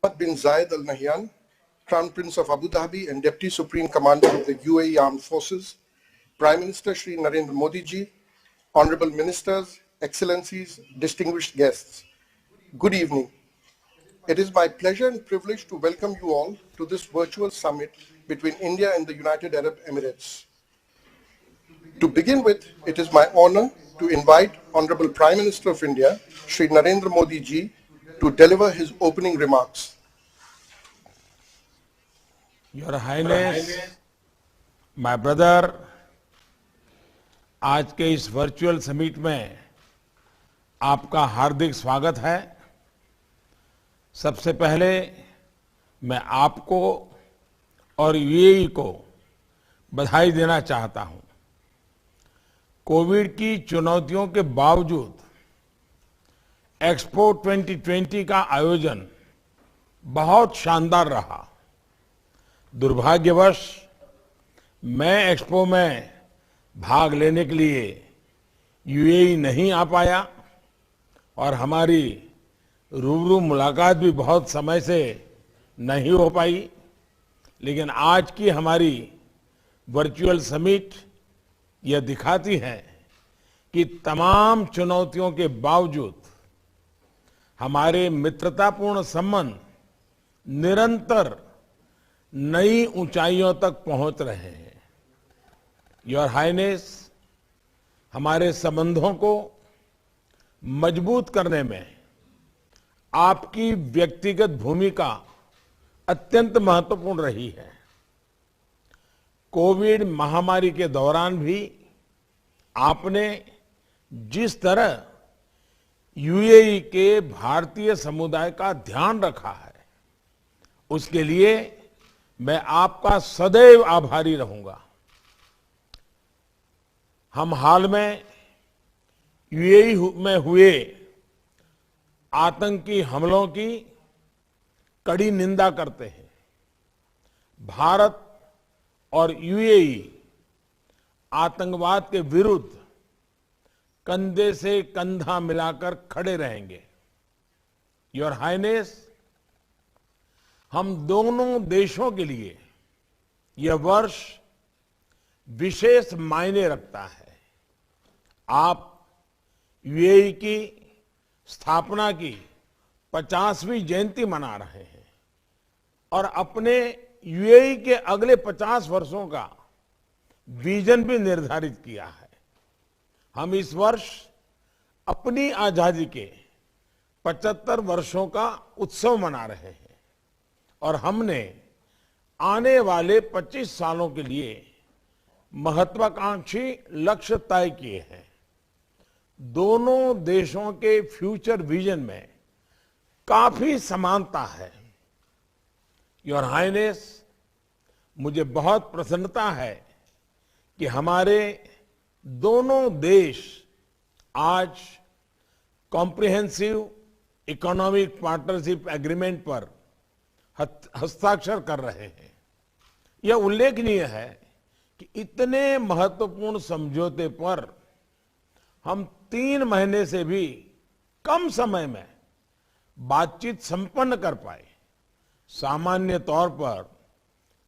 Mohammed bin Zayed Al Nahyan, Crown Prince of Abu Dhabi and Deputy Supreme Commander of the UAE Armed Forces, Prime Minister Shri Narendra Modi ji, Honorable Ministers, Excellencies, distinguished guests, good evening. It is my pleasure and privilege to welcome you all to this virtual summit between India and the United Arab Emirates. To begin with, it is my honor to invite Honorable Prime Minister of India, Shri Narendra Modi ji, to deliver his opening remarks. Your Highness, my brother, आज के इस virtual summit में आपका हार्दिक स्वागत है। सबसे पहले मैं आपको और यूएई को बधाई देना चाहता हूं। कोविड की चुनौतियों के बावजूद एक्सपो 2020 का आयोजन बहुत शानदार रहा। दुर्भाग्यवश मैं एक्सपो में भाग लेने के लिए यूएई नहीं आ पाया और हमारी रूबरू मुलाकात भी बहुत समय से नहीं हो पाई, लेकिन आज की हमारी वर्चुअल समिट यह दिखाती है कि तमाम चुनौतियों के बावजूद हमारे मित्रतापूर्ण संबंध निरंतर नई ऊंचाइयों तक पहुंच रहे हैं। योर हाइनेस, हमारे संबंधों को मजबूत करने में आपकी व्यक्तिगत भूमिका अत्यंत महत्वपूर्ण रही है। कोविड महामारी के दौरान भी आपने जिस तरह यूएई के भारतीय समुदाय का ध्यान रखा है, उसके लिए मैं आपका सदैव आभारी रहूंगा। हम हाल में यूएई में हुए आतंकी हमलों की कड़ी निंदा करते हैं। भारत और यूएई आतंकवाद के विरुद्ध कंधे से कंधा मिलाकर खड़े रहेंगे। योर हाइनेस, हम दोनों देशों के लिए यह वर्ष विशेष मायने रखता है। आप यूएई की स्थापना की 50वीं जयंती मना रहे हैं और अपने यूएई के अगले 50 वर्षों का विजन भी निर्धारित किया है। हम इस वर्ष अपनी आजादी के 75 वर्षों का उत्सव मना रहे हैं और हमने आने वाले 25 सालों के लिए महत्वाकांक्षी लक्ष्य तय किए हैं। दोनों देशों के फ्यूचर विजन में काफी समानता है। योर हाइनेस, मुझे बहुत प्रसन्नता है कि हमारे दोनों देश आज कॉम्प्रिहेंसिव इकोनॉमिक पार्टनरशिप एग्रीमेंट पर हस्ताक्षर कर रहे हैं। यह उल्लेखनीय है कि इतने महत्वपूर्ण समझौते पर हम 3 महीने से भी कम समय में बातचीत संपन्न कर पाए। सामान्य तौर पर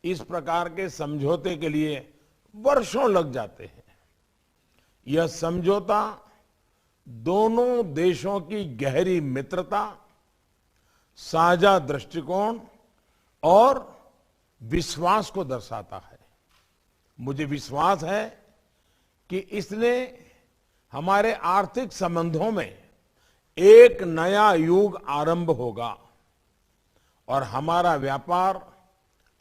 इस प्रकार के समझौते के लिए वर्षों लग जाते हैं। यह समझौता दोनों देशों की गहरी मित्रता, साझा दृष्टिकोण और विश्वास को दर्शाता है। मुझे विश्वास है कि इसने हमारे आर्थिक संबंधों में एक नया युग आरंभ होगा और हमारा व्यापार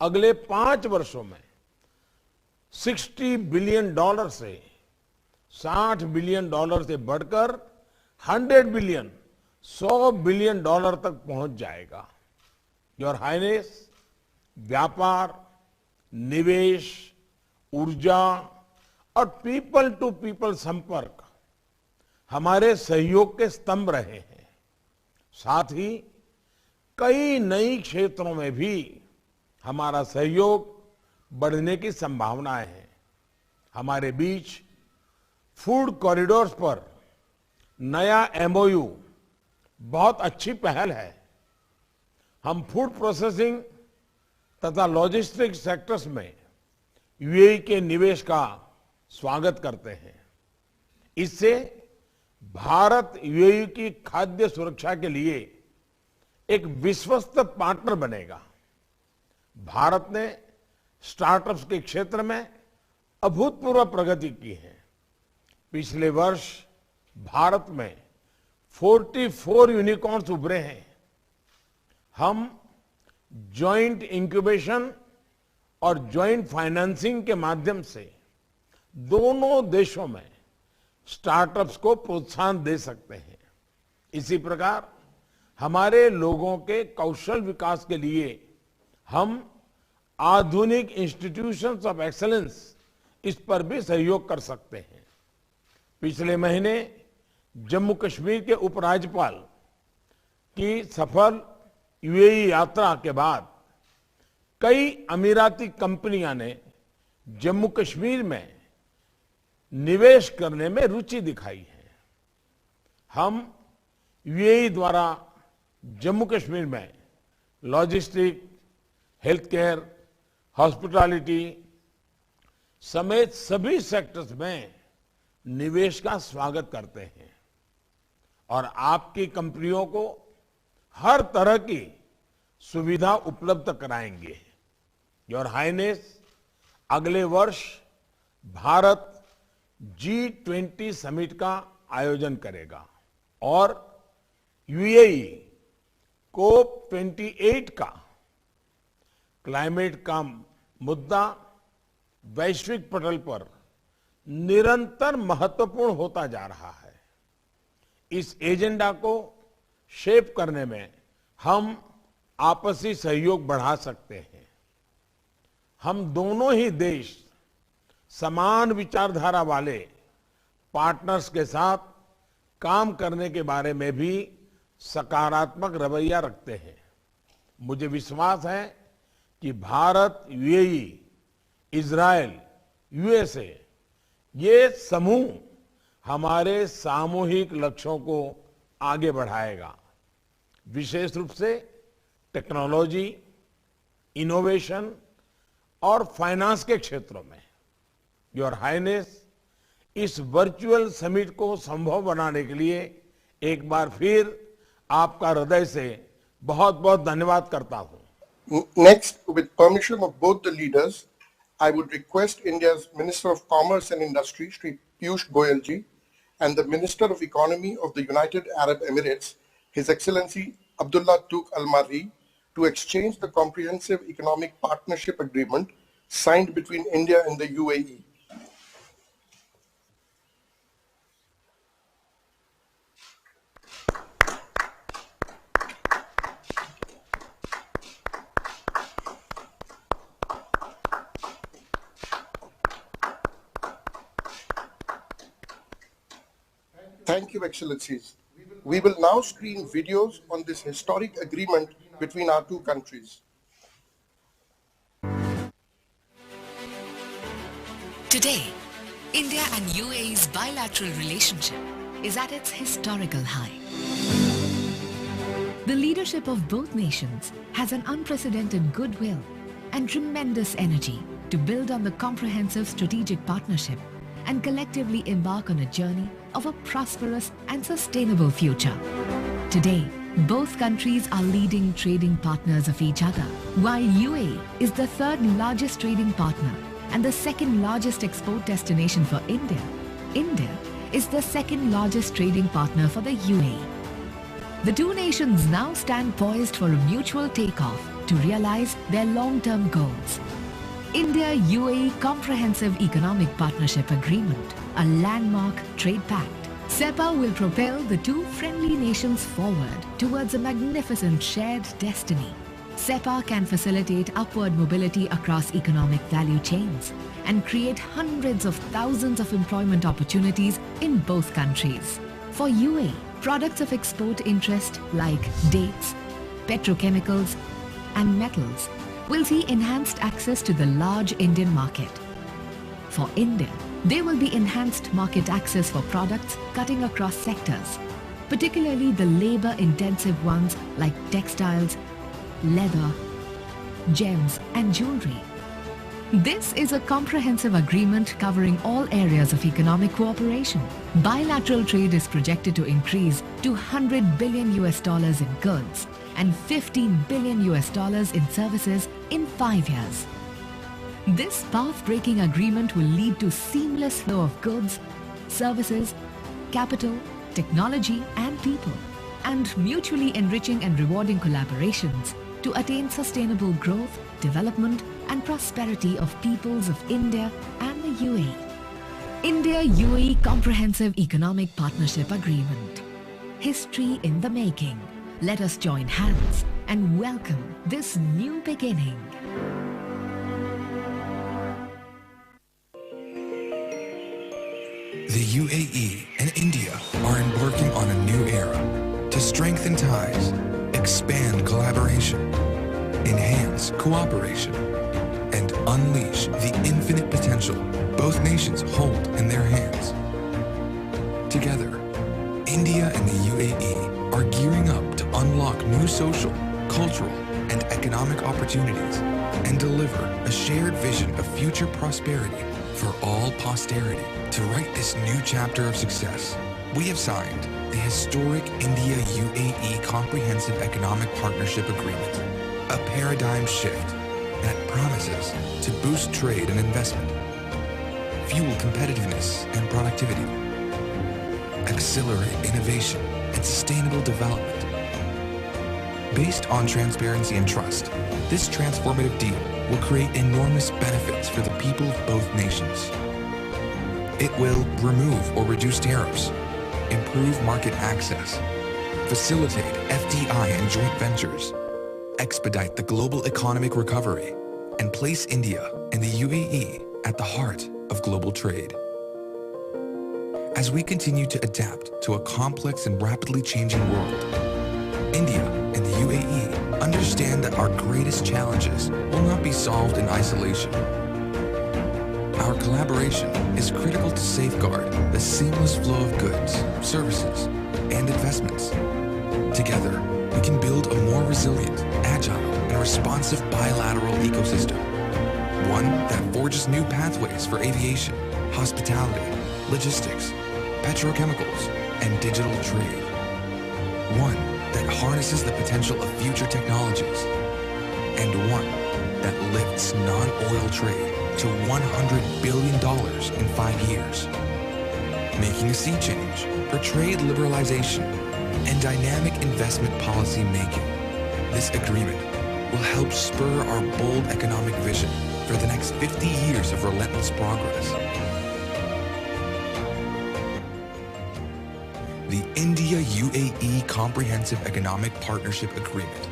अगले 5 वर्षों में $60 बिलियन से $60 बिलियन से बढ़कर 100 बिलियन, $100 बिलियन तक पहुंच जाएगा। योर हाइनेस, व्यापार, निवेश, ऊर्जा और पीपल टू पीपल संपर्क हमारे सहयोग के स्तंभ रहे हैं। साथ ही कई नई क्षेत्रों में भी हमारा सहयोग बढ़ने की संभावनाएं हैं। हमारे बीच फूड कॉरिडोर्स पर नया एमओयू बहुत अच्छी पहल है। हम फूड प्रोसेसिंग तथा लॉजिस्टिक सेक्टर्स में यूएई के निवेश का स्वागत करते हैं। इससे भारत यूएई की खाद्य सुरक्षा के लिए एक विश्वस्त पार्टनर बनेगा। भारत ने स्टार्टअप्स के क्षेत्र में अभूतपूर्व प्रगति की है। पिछले वर्ष भारत में 44 यूनिकॉर्न्स उभरे हैं। हम जॉइंट इंक्यूबेशन और जॉइंट फाइनेंसिंग के माध्यम से दोनों देशों में स्टार्टअप्स को प्रोत्साहन दे सकते हैं। इसी प्रकार हमारे लोगों के कौशल विकास के लिए हम आधुनिक इंस्टीट्यूशंस ऑफ एक्सीलेंस इस पर भी सहयोग कर सकते हैं। पिछले महीने जम्मू कश्मीर के उपराज्यपाल की सफल यूएई यात्रा के बाद कई अमीराती कंपनियां ने जम्मू कश्मीर में निवेश करने में रुचि दिखाई है। हम यूएई द्वारा जम्मू कश्मीर में लॉजिस्टिक, हेल्थ केयर, हॉस्पिटैलिटी समेत सभी सेक्टर्स में निवेश का स्वागत करते हैं और आपकी कंपनियों को हर तरह की सुविधा उपलब्ध कराएंगे। योर हाइनेस, अगले वर्ष भारत G20 समिट का आयोजन करेगा और यूएई COP28 का क्लाइमेट का मुद्दा वैश्विक पटल पर निरंतर महत्वपूर्ण होता जा रहा है। इस एजेंडा को शेप करने में हम आपसी सहयोग बढ़ा सकते हैं। हम दोनों ही देश समान विचारधारा वाले पार्टनर्स के साथ काम करने के बारे में भी सकारात्मक रवैया रखते हैं। मुझे विश्वास है कि भारत, यूएई, इजरायल, यूएसए ये समूह हमारे सामूहिक लक्ष्यों को आगे बढ़ाएगा, विशेष रूप से टेक्नोलॉजी, इनोवेशन और फाइनेंस के क्षेत्रों में। योर हाइनेस, इस वर्चुअल समिट को संभव बनाने के लिए एक बार फिर आपका हृदय से बहुत बहुत धन्यवाद करता हूं। Next, with permission of both the leaders, I would request India's Minister of Commerce and Industry, Shri Piyush Goyal ji, and the Minister of Economy of the United Arab Emirates, His Excellency Abdullah Tuq Al Marri, to exchange the Comprehensive Economic Partnership Agreement signed between India and the UAE. Thank you, Excellencies. We will now screen videos on this historic agreement between our two countries. Today, India and UAE's bilateral relationship is at its historical high. The leadership of both nations has an unprecedented goodwill and tremendous energy to build on the comprehensive strategic partnership and collectively embark on a journey of a prosperous and sustainable future. Today, both countries are leading trading partners of each other, while UAE is the third largest trading partner and the second largest export destination for India. India is the second largest trading partner for the UAE. The two nations now stand poised for a mutual takeoff to realize their long-term goals. India-UAE Comprehensive Economic Partnership Agreement, a landmark trade pact. CEPA will propel the two friendly nations forward towards a magnificent shared destiny. CEPA can facilitate upward mobility across economic value chains and create hundreds of thousands of employment opportunities in both countries. For UAE, products of export interest like dates, petrochemicals and metals will see enhanced access to the large Indian market. For India, there will be enhanced market access for products cutting across sectors, particularly the labor-intensive ones like textiles, leather, gems and jewelry. This is a comprehensive agreement covering all areas of economic cooperation. Bilateral trade is projected to increase to $100 billion in goods and $15 billion in services in 5 years. This path-breaking agreement will lead to seamless flow of goods, services, capital, technology and people, and mutually enriching and rewarding collaborations to attain sustainable growth, development and prosperity of peoples of India and the UAE. India-UAE Comprehensive Economic Partnership Agreement. History in the making. Let us join hands and welcome this new beginning. The UAE and India are embarking on a new era to strengthen ties, expand collaboration, enhance cooperation, and unleash the infinite potential both nations hold in their hands. Together, India and the UAE are gearing up to unlock new social, cultural, and economic opportunities and deliver a shared vision of future prosperity for all posterity. To write this new chapter of success, we have signed the historic India-UAE Comprehensive Economic Partnership Agreement, a paradigm shift that promises to boost trade and investment, fuel competitiveness and productivity, accelerate innovation and sustainable development. Based on transparency and trust, this transformative deal will create enormous benefits for the people of both nations. It will remove or reduce tariffs, improve market access, facilitate FDI and joint ventures, expedite the global economic recovery, and place India and the UAE at the heart of global trade. As we continue to adapt to a complex and rapidly changing world, India and the UAE understand that our greatest challenges will not be solved in isolation. Our collaboration is critical to safeguard the seamless flow of goods, services, and investments. Together, we can build a more resilient, agile, and responsive bilateral ecosystem. One that forges new pathways for aviation, hospitality, logistics, petrochemicals, and digital trade. One that harnesses the potential of future technologies. And one that lifts non-oil trade to $100 billion in 5 years. Making a sea change for trade liberalization and dynamic investment policy making. This agreement will help spur our bold economic vision for the next 50 years of relentless progress. The India-UAE Comprehensive Economic Partnership Agreement.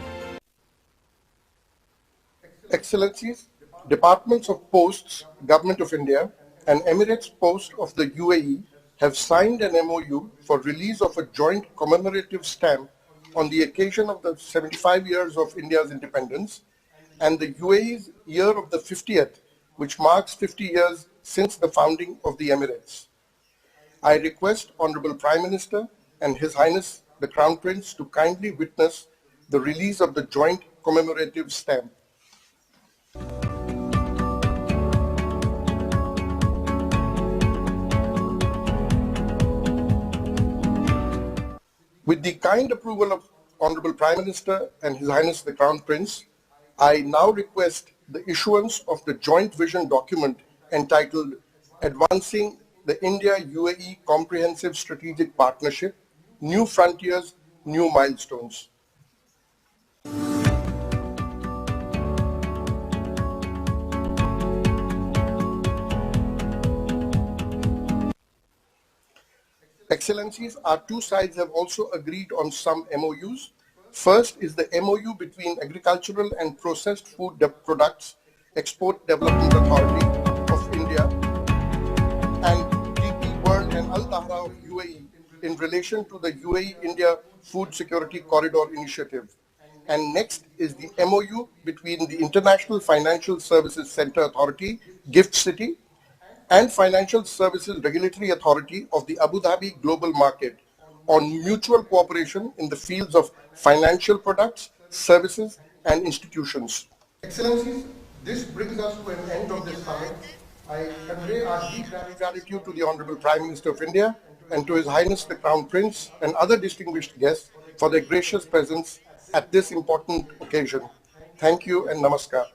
Excellencies, Departments of Posts, Government of India, and Emirates Post of the UAE have signed an MOU for release of a joint commemorative stamp on the occasion of the 75 years of India's independence and the UAE's year of the 50th, which marks 50 years since the founding of the Emirates. I request Honorable Prime Minister and His Highness the Crown Prince to kindly witness the release of the joint commemorative stamp. With the kind approval of Honorable Prime Minister and His Highness the Crown Prince, I now request the issuance of the joint vision document entitled Advancing the India-UAE Comprehensive Strategic Partnership, New Frontiers, New Milestones. Excellencies, our two sides have also agreed on some MOUs. First is the MOU between Agricultural and Processed Food Products Export Development Authority of India and DP World and Al Dahra of UAE in relation to the UAE-India Food Security Corridor Initiative. And next is the MOU between the International Financial Services Center Authority, GIFT City, and Financial Services Regulatory Authority of the Abu Dhabi Global Market on mutual cooperation in the fields of financial products, services, and institutions. Excellencies, this brings us to an end of this summit. I convey our deep gratitude to the Honorable Prime Minister of India and to His Highness the Crown Prince and other distinguished guests for their gracious presence at this important occasion. Thank you and namaskar.